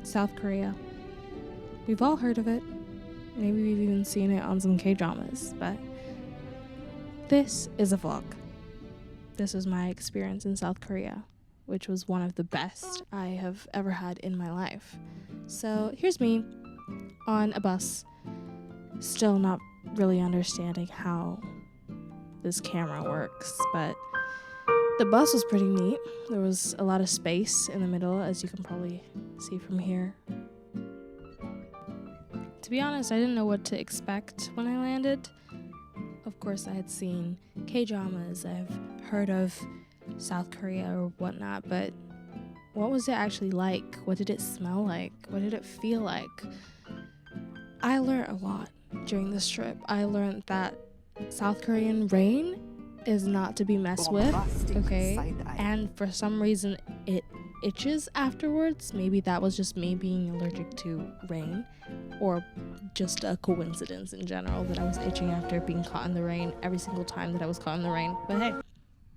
South Korea. We've all heard of it. Maybe we've even seen it on some K-dramas, but this is a vlog. This is my experience in South Korea, which was one of the best I have ever had in my life. So here's me on a bus, still not really understanding how this camera works, but the bus was pretty neat. There was a lot of space in the middle, as you can probably see from here. To be honest, I didn't know what to expect when I landed. Of course, I had seen K-dramas, I've heard of South Korea or whatnot, but what was it actually like? What did it smell like? What did it feel like? I learned a lot during this trip. I learned that South Korean rain is not to be messed with, okay? And for some reason, it itches afterwards. Maybe that was just me being allergic to rain, or just a coincidence in general that I was itching after being caught in the rain every single time that I was caught in the rain. But hey,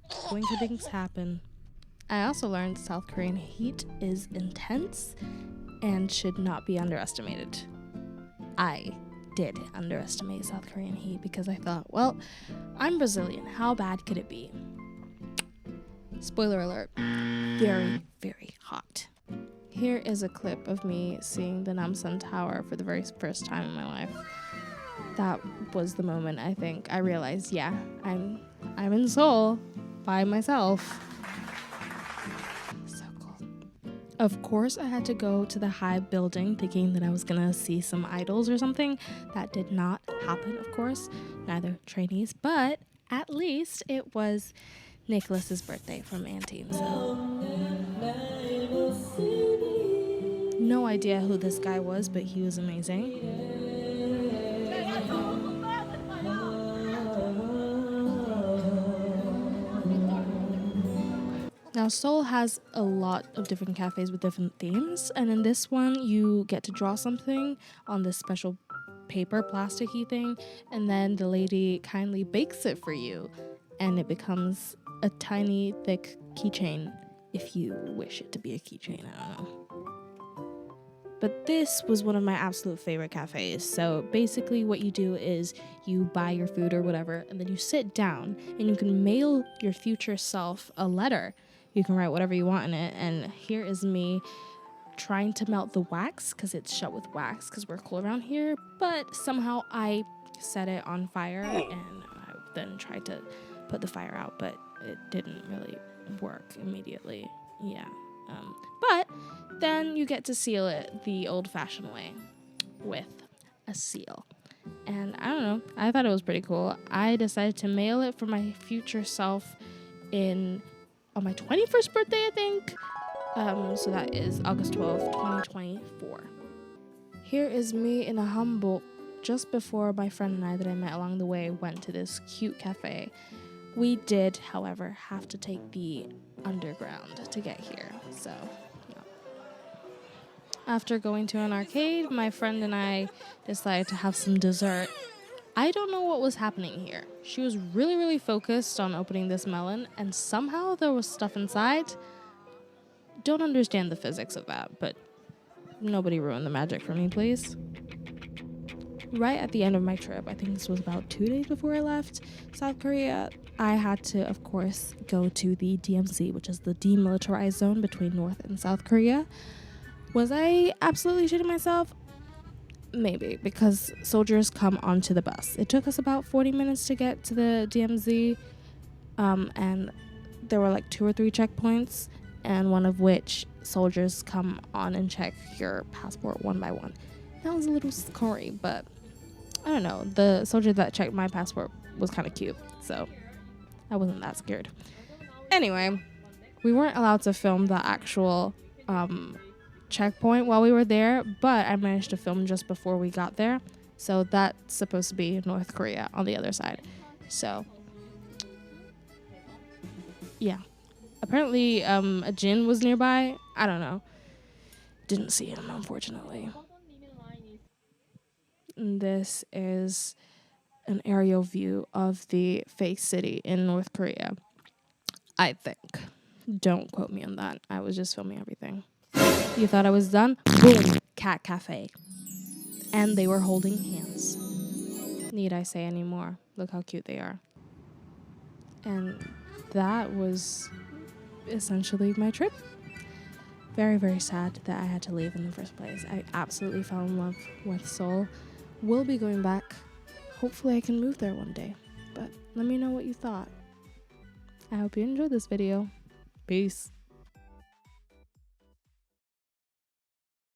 coincidences happen. I also learned South Korean heat is intense and should not be underestimated. I did underestimate South Korean heat because I thought, well, I'm Brazilian. How bad could it be? Spoiler alert, very, very hot. Here is a clip of me seeing the Namsan Tower for the very first time in my life. That was the moment I think I realized, yeah, I'm in Seoul by myself. So cool. Of course, I had to go to the high building thinking that I was gonna see some idols or something. That did not happen, of course, neither trainees, but at least it was Nicholas's birthday from Antine, so no idea who this guy was, but he was amazing. Now, Seoul has a lot of different cafes with different themes, and in this one, you get to draw something on this special paper, plasticky thing, and then the lady kindly bakes it for you, and it becomes a tiny, thick keychain, if you wish it to be a keychain, I don't know. But this was one of my absolute favorite cafes. So basically what you do is you buy your food or whatever, and then you sit down and you can mail your future self a letter. You can write whatever you want in it. And here is me trying to melt the wax because it's shut with wax because we're cool around here. But somehow I set it on fire and I then tried to put the fire out, but it didn't really work immediately. Yeah. But then you get to seal it the old-fashioned way with a seal. And I don't know, I thought it was pretty cool. I decided to mail it for my future self on my 21st birthday, I think. So that is August 12th, 2024. Here is me in a hanbok just before my friend and I that I met along the way went to this cute cafe. We did, however, have to take the underground to get here, so yeah. After going to an arcade, my friend and I decided to have some dessert. I don't know what was happening here. She was really, really focused on opening this melon, and somehow there was stuff inside. Don't understand the physics of that, but nobody ruin the magic for me, please. Right at the end of my trip, I think this was about 2 days before I left South Korea, I had to, of course, go to the DMZ, which is the demilitarized zone between North and South Korea. Was I absolutely shitting myself? Maybe, because soldiers come onto the bus. It took us about 40 minutes to get to the DMZ, and there were like 2 or 3 checkpoints, and one of which soldiers come on and check your passport one by one. That was a little scary, but I don't know. The soldier that checked my passport was kind of cute, so I wasn't that scared. Anyway, we weren't allowed to film the actual checkpoint while we were there, but I managed to film just before we got there. So that's supposed to be North Korea on the other side. So, yeah. Apparently, a Jin was nearby. I don't know. Didn't see him, unfortunately. and this is an aerial view of the fake city in North Korea. I think. Don't quote me on that. I was just filming everything. You thought I was done? Boom! Cat cafe. And they were holding hands. Need I say any more? Look how cute they are. And that was essentially my trip. Very, very sad that I had to leave in the first place. I absolutely fell in love with Seoul. Will be going back. Hopefully I can move there one day. But let me know what you thought. I hope you enjoyed this video. Peace.